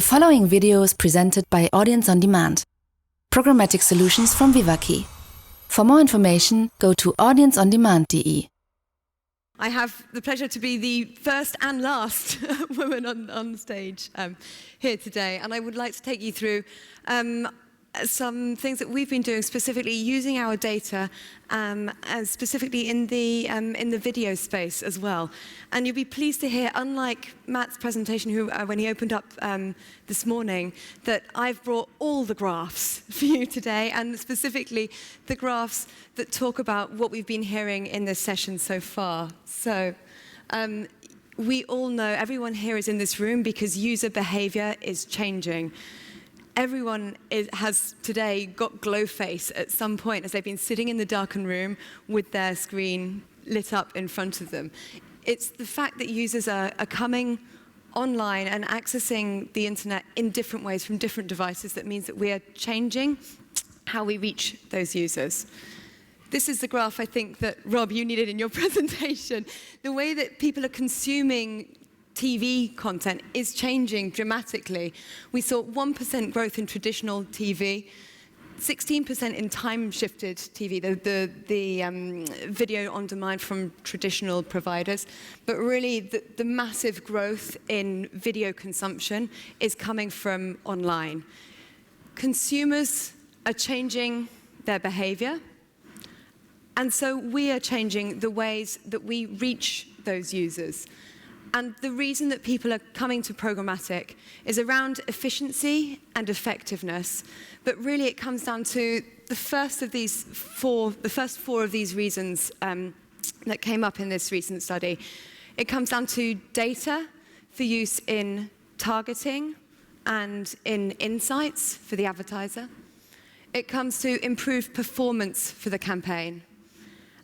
The following video is presented by Audience on Demand, programmatic solutions from Vivaki. For more information, go to audienceondemand.de. I have the pleasure to be the first and last woman on stage here today, and I would like to take you through some things that we've been doing, specifically using our data, as specifically in the video space as well. And you'll be pleased to hear, unlike Matt's presentation, when he opened up this morning, that I've brought all the graphs for you today, and specifically the graphs that talk about what we've been hearing in this session so far. So we all know, everyone here is in this room because user behavior is changing. Everyone has today got glow face at some point as they've been sitting in the darkened room with their screen lit up in front of them. It's the fact that users are coming online and accessing the internet in different ways from different devices that means that we are changing how we reach those users. This is the graph I think that, Rob, you needed in your presentation. The way that people are consuming TV content is changing dramatically. We saw 1% growth in traditional TV, 16% in time-shifted TV, the video on demand from traditional providers. But really, the massive growth in video consumption is coming from online. Consumers are changing their behavior, and so we are changing the ways that we reach those users. And the reason that people are coming to programmatic is around efficiency and effectiveness. But really, it comes down to the first four of these reasons that came up in this recent study. It comes down to data for use in targeting and in insights for the advertiser. It comes to improved performance for the campaign.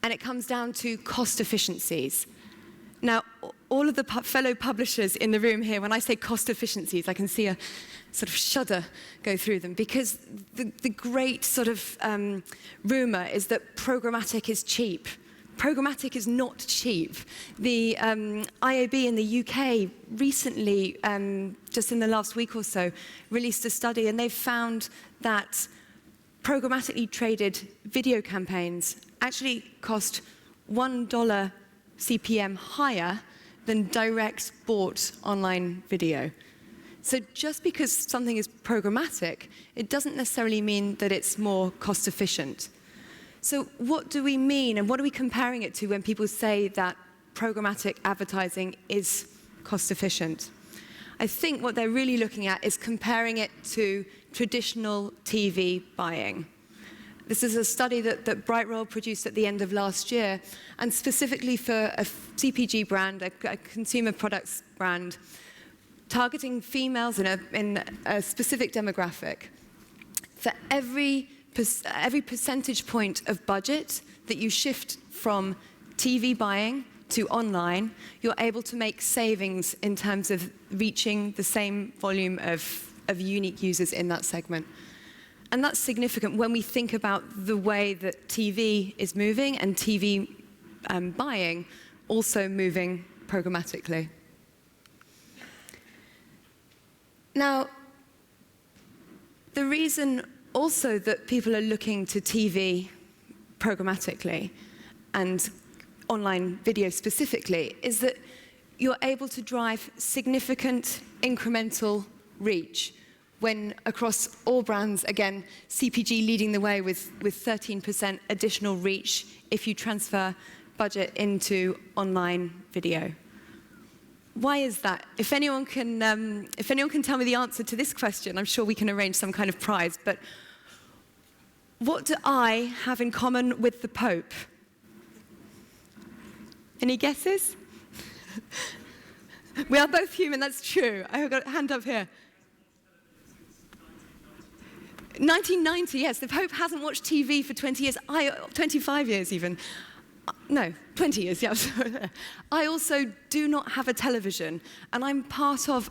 And it comes down to cost efficiencies. Now, all of the fellow publishers in the room here, when I say cost efficiencies, I can see a sort of shudder go through them, because the great sort of rumor is that programmatic is cheap. Programmatic is not cheap. The IAB in the UK recently, just in the last week or so, released a study, and they've found that programmatically traded video campaigns actually cost $1 CPM higher than direct bought online video. So just because something is programmatic, it doesn't necessarily mean that it's more cost efficient. So what do we mean, and what are we comparing it to when people say that programmatic advertising is cost efficient? I think what they're really looking at is comparing it to traditional TV buying. This is a study that BrightRoll produced at the end of last year, and specifically for a CPG brand, a consumer products brand, targeting females in a specific demographic. For every percentage point of budget that you shift from TV buying to online, you're able to make savings in terms of reaching the same volume of unique users in that segment. And that's significant when we think about the way that TV is moving and TV buying also moving programmatically. Now, the reason also that people are looking to TV programmatically and online video specifically is that you're able to drive significant incremental reach when across all brands, again, CPG leading the way with 13% additional reach if you transfer budget into online video. Why is that? If anyone can tell me the answer to this question, I'm sure we can arrange some kind of prize. But what do I have in common with the Pope? Any guesses? We are both human, that's true. I've got a hand up here. 1990, yes, the Pope hasn't watched TV for 20 years, 25 years even. No, 20 years, yeah. I also do not have a television, and I'm part of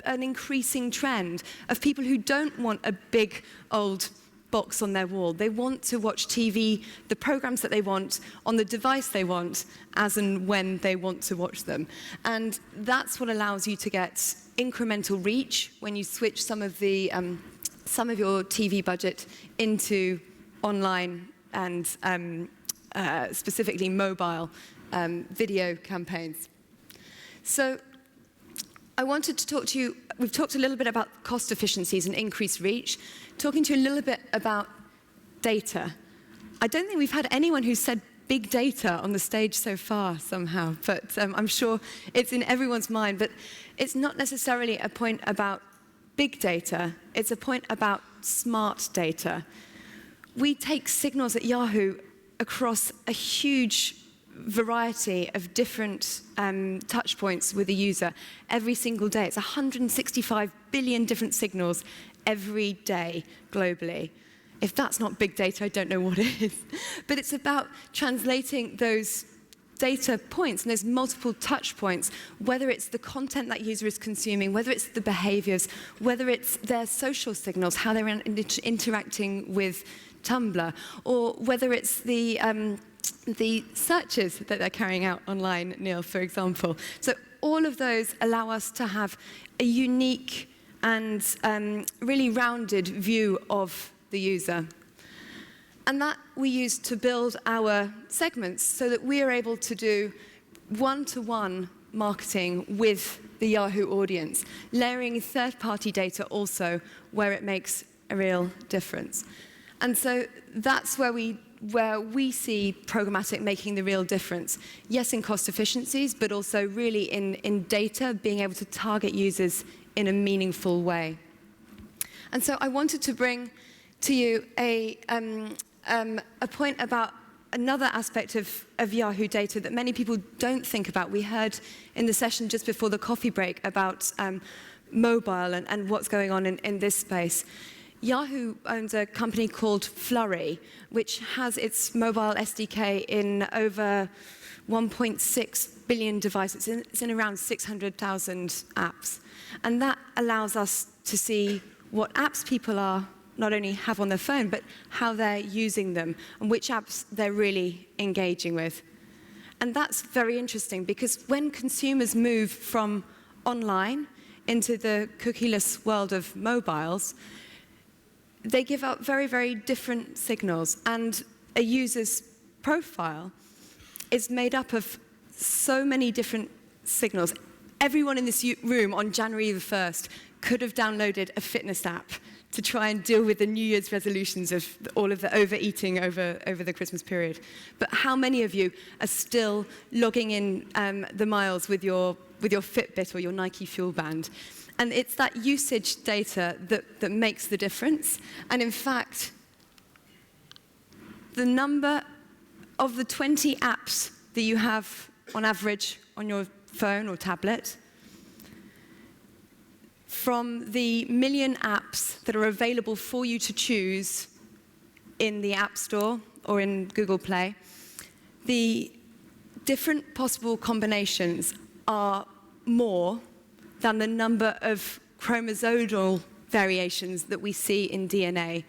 an increasing trend of people who don't want a big, old box on their wall. They want to watch TV, the programs that they want, on the device they want, as and when they want to watch them. And that's what allows you to get incremental reach when you switch some of your TV budget into online and specifically mobile video campaigns. So I wanted to talk to you, we've talked a little bit about cost efficiencies and increased reach, talking to you a little bit about data. I don't think we've had anyone who said big data on the stage so far somehow, but I'm sure it's in everyone's mind. But it's not necessarily a point about big data, it's a point about smart data. We take signals at Yahoo across a huge variety of different touch points with a user every single day. It's 165 billion different signals every day globally. If that's not big data, I don't know what is. But it's about translating those data points and those multiple touch points, whether it's the content that user is consuming, whether it's the behaviors, whether it's their social signals, how they're interacting with Tumblr, or whether it's the searches that they're carrying out online, Neil, for example. So all of those allow us to have a unique and really rounded view of the user. And that we use to build our segments so that we are able to do one-to-one marketing with the Yahoo audience, layering third-party data also where it makes a real difference. And so that's where we see programmatic making the real difference. Yes, in cost efficiencies, but also really in data, being able to target users in a meaningful way. And so I wanted to bring to you a point about another aspect of Yahoo data that many people don't think about. We heard in the session just before the coffee break about mobile and what's going on in this space. Yahoo owns a company called Flurry, which has its mobile SDK in over 1.6 billion devices. It's in around 600,000 apps. And that allows us to see what apps people are not only have on their phone, but how they're using them and which apps they're really engaging with. And that's very interesting because when consumers move from online into the cookieless world of mobiles, they give out very, very different signals. And a user's profile is made up of so many different signals. Everyone in this room on January the 1st could have downloaded a fitness app to try and deal with the New Year's resolutions of all of the overeating over the Christmas period. But how many of you are still logging in the miles with your Fitbit or your Nike Fuel Band? And it's that usage data that makes the difference. And in fact, the number of the 20 apps that you have on average on your phone or tablet, from the million apps that are available for you to choose in the App Store or in Google Play, the different possible combinations are more than the number of chromosomal variations that we see in DNA.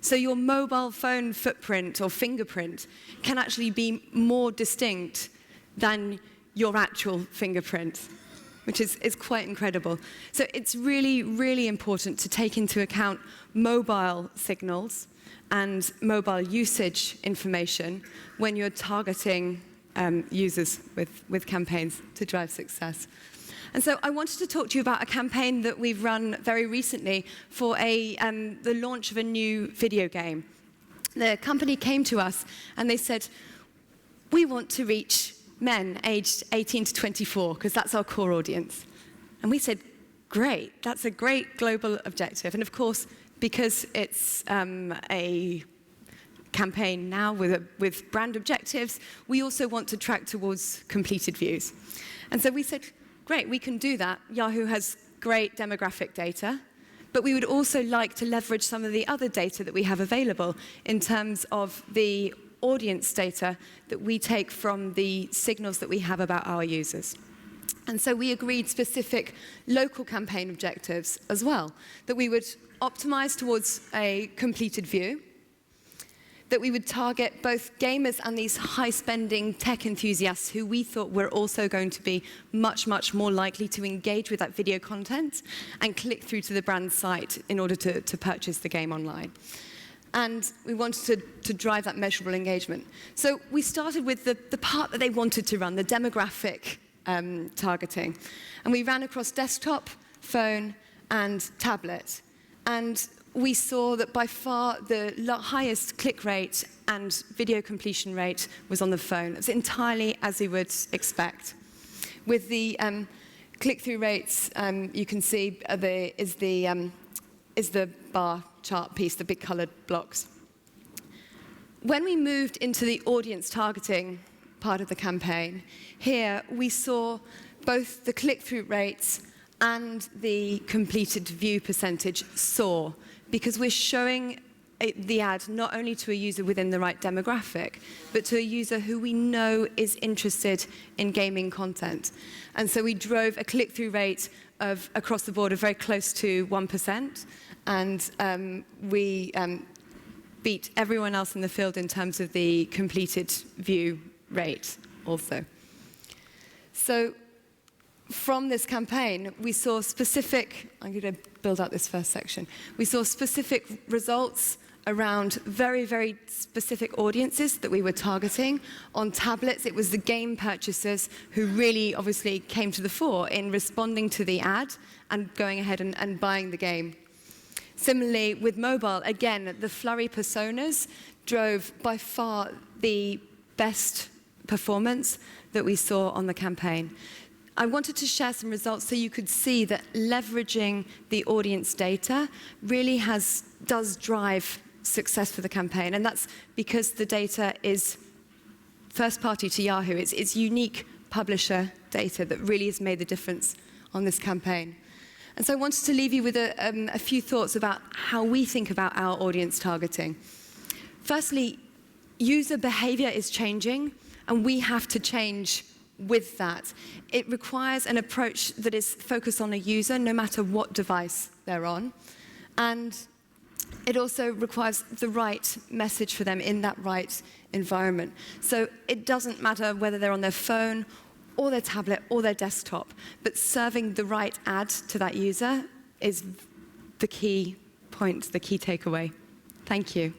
So your mobile phone footprint or fingerprint can actually be more distinct than your actual fingerprint, which is quite incredible. So it's really, really important to take into account mobile signals and mobile usage information when you're targeting users with campaigns to drive success. And so I wanted to talk to you about a campaign that we've run very recently for the launch of a new video game. The company came to us and they said, we want to reach men aged 18 to 24, because that's our core audience. And we said, great, that's a great global objective. And of course, because it's a campaign now with brand objectives, we also want to track towards completed views. And so we said, great, we can do that. Yahoo has great demographic data, but we would also like to leverage some of the other data that we have available in terms of the audience data that we take from the signals that we have about our users. And so we agreed specific local campaign objectives as well, that we would optimize towards a completed view, that we would target both gamers and these high-spending tech enthusiasts who we thought were also going to be much, much more likely to engage with that video content and click through to the brand's site in order to purchase the game online. And we wanted to drive that measurable engagement. So we started with the part that they wanted to run, the demographic targeting. And we ran across desktop, phone, and tablet. And we saw that by far the highest click rate and video completion rate was on the phone. It's entirely as you would expect. With the click-through rates, you can see is the bar chart piece, the big colored blocks. When we moved into the audience targeting part of the campaign, here we saw both the click-through rates and the completed view percentage soar, because we're showing the ad not only to a user within the right demographic, but to a user who we know is interested in gaming content. And so we drove a click-through rate of, across the board, of very close to 1%, and we beat everyone else in the field in terms of the completed view rate also. So from this campaign, we saw specific, I'm going to build out this first section, we saw specific results around very, very specific audiences that we were targeting. On tablets, it was the game purchasers who really obviously came to the fore in responding to the ad and going ahead and buying the game. Similarly, with mobile, again, the flurry personas drove by far the best performance that we saw on the campaign. I wanted to share some results so you could see that leveraging the audience data really does drive success for the campaign, and that's because the data is first party to Yahoo. It's unique publisher data that really has made the difference on this campaign. And so I wanted to leave you with a few thoughts about how we think about our audience targeting. Firstly, user behavior is changing, and we have to change with that. It requires an approach that is focused on a user, no matter what device they're on. And it also requires the right message for them in that right environment. So it doesn't matter whether they're on their phone or their tablet or their desktop, but serving the right ad to that user is the key point, the key takeaway. Thank you.